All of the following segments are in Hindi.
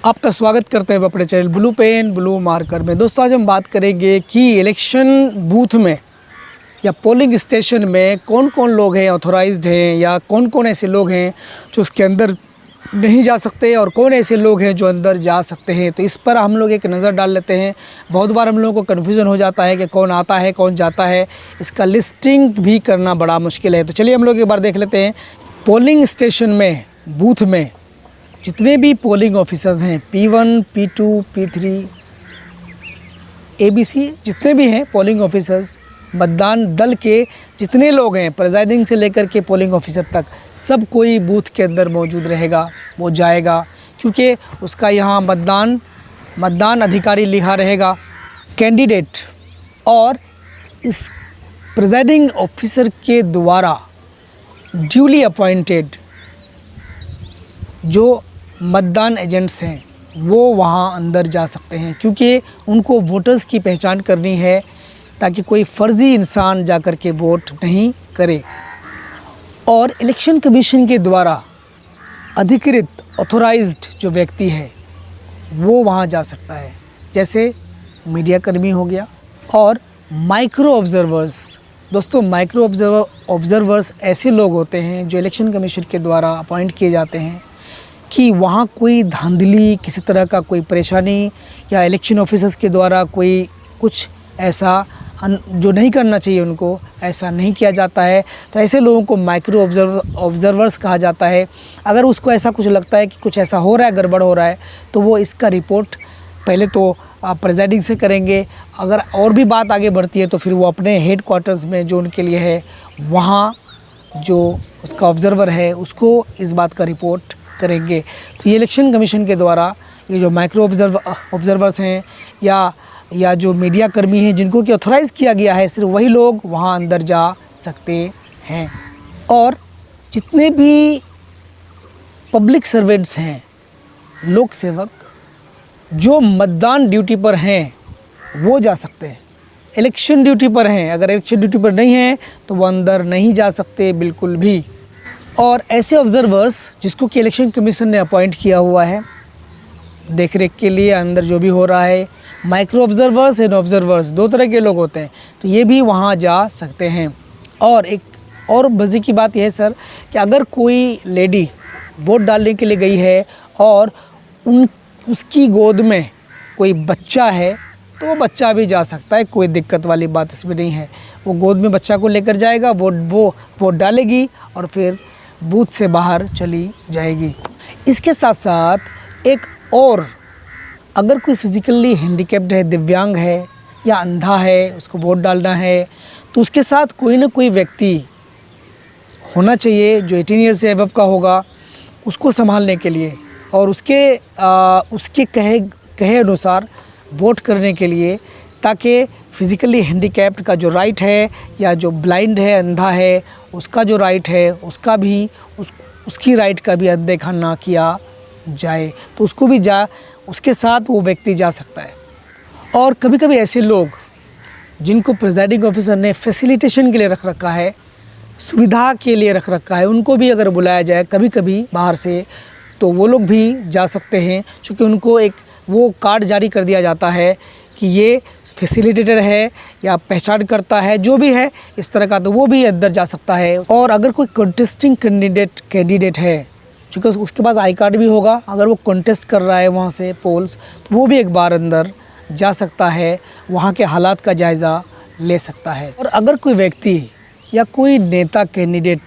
आपका स्वागत करते हैं अपने channel blue pen blue marker में। दोस्तों आज हम बात करेंगे कि इलेक्शन बूथ में या पोलिंग स्टेशन में कौन कौन लोग हैं ऑथोराइज्ड हैं या कौन कौन ऐसे लोग हैं जो उसके अंदर नहीं जा सकते और कौन ऐसे लोग हैं जो अंदर जा सकते हैं। तो इस पर हम लोग एक नज़र डाल लेते हैं। बहुत बार हम लोगों को कन्फ्यूज़न हो जाता है कि कौन आता है कौन जाता है, इसका लिस्टिंग भी करना बड़ा मुश्किल है। तो चलिए हम लोग एक बार देख लेते हैं। पोलिंग स्टेशन में बूथ में जितने भी पोलिंग ऑफिसर्स हैं P1, P2, P3, ABC जितने भी हैं पोलिंग ऑफिसर्स, मतदान दल के जितने लोग हैं प्रेजाइडिंग से लेकर के पोलिंग ऑफिसर तक, सब कोई बूथ के अंदर मौजूद रहेगा, वो जाएगा क्योंकि उसका यहाँ मतदान अधिकारी लिखा रहेगा। कैंडिडेट और इस प्रेजाइडिंग ऑफिसर के द्वारा ड्यूली अपॉइंटेड जो मतदान एजेंट्स हैं वो वहाँ अंदर जा सकते हैं क्योंकि उनको वोटर्स की पहचान करनी है ताकि कोई फ़र्ज़ी इंसान जाकर के वोट नहीं करे। और इलेक्शन कमीशन के द्वारा अधिकृत ऑथोराइज्ड जो व्यक्ति है वो वहाँ जा सकता है, जैसे मीडिया कर्मी हो गया और माइक्रो ऑब्ज़र्वर्स। दोस्तों माइक्रो ऑब्ज़र्वर्स ऐसे लोग होते हैं जो इलेक्शन कमीशन के द्वारा अपॉइंट किए जाते हैं कि वहाँ कोई धांधली, किसी तरह का कोई परेशानी या इलेक्शन ऑफिसर्स के द्वारा कोई कुछ ऐसा जो नहीं करना चाहिए उनको, ऐसा नहीं किया जाता है। तो ऐसे लोगों को माइक्रो ऑब्ज़र्वर्स कहा जाता है। अगर उसको ऐसा कुछ लगता है कि कुछ ऐसा हो रहा है, गड़बड़ हो रहा है, तो वो इसका रिपोर्ट पहले तो प्रेजाइडिंग से करेंगे। अगर और भी बात आगे बढ़ती है तो फिर वो अपने हेड क्वार्टर्स में जो उनके लिए है वहाँ जो उसका ऑब्ज़र्वर है उसको इस बात का रिपोर्ट करेंगे। तो ये इलेक्शन कमीशन के द्वारा ये जो माइक्रो ऑब्ज़र्वर्स हैं या जो मीडिया कर्मी हैं जिनको कि ऑथोराइज़ किया गया है, सिर्फ वही लोग वहाँ अंदर जा सकते हैं। और जितने भी पब्लिक सर्वेंट्स हैं, लोक सेवक जो मतदान ड्यूटी पर हैं वो जा सकते हैं। इलेक्शन ड्यूटी पर हैं, अगर इलेक्शन ड्यूटी पर नहीं हैं तो वो अंदर नहीं जा सकते बिल्कुल भी। और ऐसे ऑब्ज़र्वर्स जिसको कि इलेक्शन कमीशन ने अपॉइंट किया हुआ है देख रेख के लिए अंदर जो भी हो रहा है, माइक्रो ऑब्ज़र्वर्स एंड ऑब्ज़र्वर्स दो तरह के लोग होते हैं, तो ये भी वहाँ जा सकते हैं। और एक और मज़े की बात यह है सर कि अगर कोई लेडी वोट डालने के लिए गई है और उसकी गोद में कोई बच्चा है तो वो बच्चा भी जा सकता है, कोई दिक्कत वाली बात इसमें नहीं है। वो गोद में बच्चा को लेकर जाएगा, वो वोट डालेगी और फिर बूथ से बाहर चली जाएगी। इसके साथ साथ एक और, अगर कोई फिज़िकली हैंडीकैप्ड है, दिव्यांग है या अंधा है, उसको वोट डालना है तो उसके साथ कोई ना कोई व्यक्ति होना चाहिए जो 18 ईयर्स से अबव का होगा उसको संभालने के लिए और उसके कहे अनुसार वोट करने के लिए, ताकि फिज़िकली हैंडीकैप्ड का जो राइट है या जो ब्लाइंड है, अंधा है, उसका जो राइट है उसका भी उसकी राइट का भी अनदेखा ना किया जाए। तो उसको भी उसके साथ वो व्यक्ति जा सकता है। और कभी कभी ऐसे लोग जिनको प्रेजाइडिंग ऑफिसर ने फैसिलिटेशन के लिए रख रखा है, सुविधा के लिए रख रखा है, उनको भी अगर बुलाया जाए कभी कभी बाहर से तो वो लोग भी जा सकते हैं, क्योंकि उनको एक वो कार्ड जारी कर दिया जाता है कि ये फैसिलिटेटर है या पहचान करता है, जो भी है इस तरह का, तो वो भी अंदर जा सकता है। और अगर कोई कंटेस्टिंग कैंडिडेट है, चूँकि उसके पास आई कार्ड भी होगा, अगर वो कंटेस्ट कर रहा है वहाँ से पोल्स, तो वो भी एक बार अंदर जा सकता है, वहाँ के हालात का जायज़ा ले सकता है। और अगर कोई व्यक्ति या कोई नेता कैंडिडेट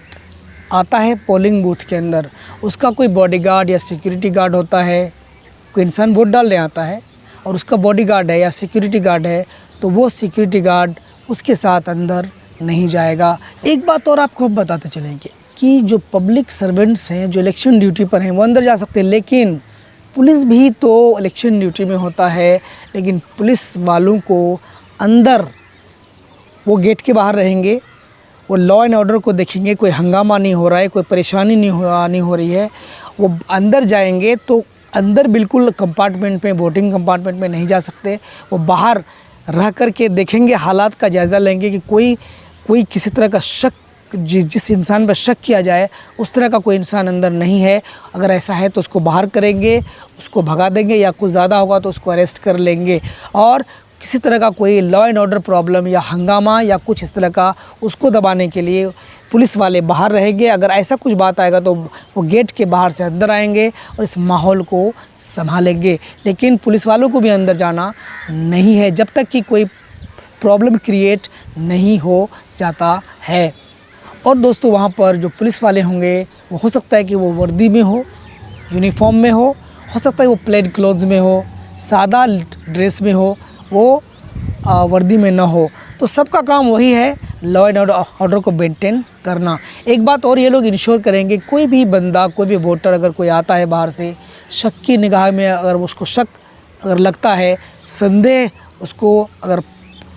आता है पोलिंग बूथ के अंदर, उसका कोई बॉडीगार्ड या सिक्योरिटी गार्ड होता है, कोई इंसान वोट डालने आता है और उसका बॉडीगार्ड है या सिक्योरिटी गार्ड है, तो वो सिक्योरिटी गार्ड उसके साथ अंदर नहीं जाएगा। एक बात और आपको हम बताते चलेंगे कि जो पब्लिक सर्वेंट्स हैं जो इलेक्शन ड्यूटी पर हैं वो अंदर जा सकते हैं, लेकिन पुलिस भी तो इलेक्शन ड्यूटी में होता है, लेकिन पुलिस वालों को अंदर वो गेट के बाहर रहेंगे, वो लॉ एंड ऑर्डर को देखेंगे, कोई हंगामा नहीं हो रहा है, कोई परेशानी नहीं हो रही है, वो अंदर जाएंगे। तो अंदर बिल्कुल कंपार्टमेंट में, वोटिंग कंपार्टमेंट में नहीं जा सकते, वो बाहर रह कर के देखेंगे, हालात का जायज़ा लेंगे कि कोई किसी तरह का शक जिस इंसान पर शक किया जाए उस तरह का कोई इंसान अंदर नहीं है। अगर ऐसा है तो उसको बाहर करेंगे, उसको भगा देंगे, या कुछ ज़्यादा होगा तो उसको अरेस्ट कर लेंगे। और किसी तरह का कोई लॉ एंड ऑर्डर प्रॉब्लम या हंगामा या कुछ इस तरह का, उसको दबाने के लिए पुलिस वाले बाहर रहेंगे। अगर ऐसा कुछ बात आएगा तो वो गेट के बाहर से अंदर आएंगे और इस माहौल को संभालेंगे। लेकिन पुलिस वालों को भी अंदर जाना नहीं है जब तक कि कोई प्रॉब्लम क्रिएट नहीं हो जाता है। और दोस्तों, वहाँ पर जो पुलिस वाले होंगे वो हो सकता है कि वो वर्दी में हो, यूनिफॉर्म में हो सकता है वो प्लेन क्लोथ्स में हो, सादा ड्रेस में हो, वो वर्दी में ना हो। तो सबका काम वही है, लॉ एंड ऑर्डर को मेंटेन करना। एक बात और ये लोग इंश्योर करेंगे, कोई भी बंदा, कोई भी वोटर अगर कोई आता है बाहर से, शक की निगाह में अगर उसको शक अगर लगता है, संदेह उसको अगर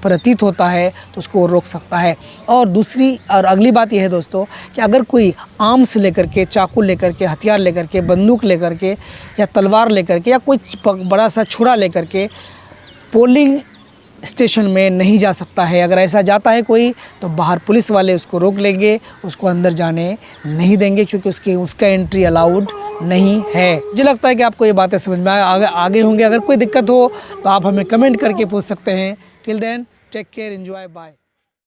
प्रतीत होता है तो उसको रोक सकता है। और दूसरी और अगली बात यह है दोस्तों कि अगर कोई आर्म्स लेकर के, चाकू लेकर के, हथियार लेकर के, बंदूक लेकर के या तलवार लेकर के या कोई बड़ा सा छुरा लेकर के पोलिंग स्टेशन में नहीं जा सकता है। अगर ऐसा जाता है कोई तो बाहर पुलिस वाले उसको रोक लेंगे, उसको अंदर जाने नहीं देंगे, क्योंकि उसका एंट्री अलाउड नहीं है। मुझे लगता है कि आपको ये बातें समझ में आगे होंगे। अगर कोई दिक्कत हो तो आप हमें कमेंट करके पूछ सकते हैं। Till then, take care, enjoy, bye.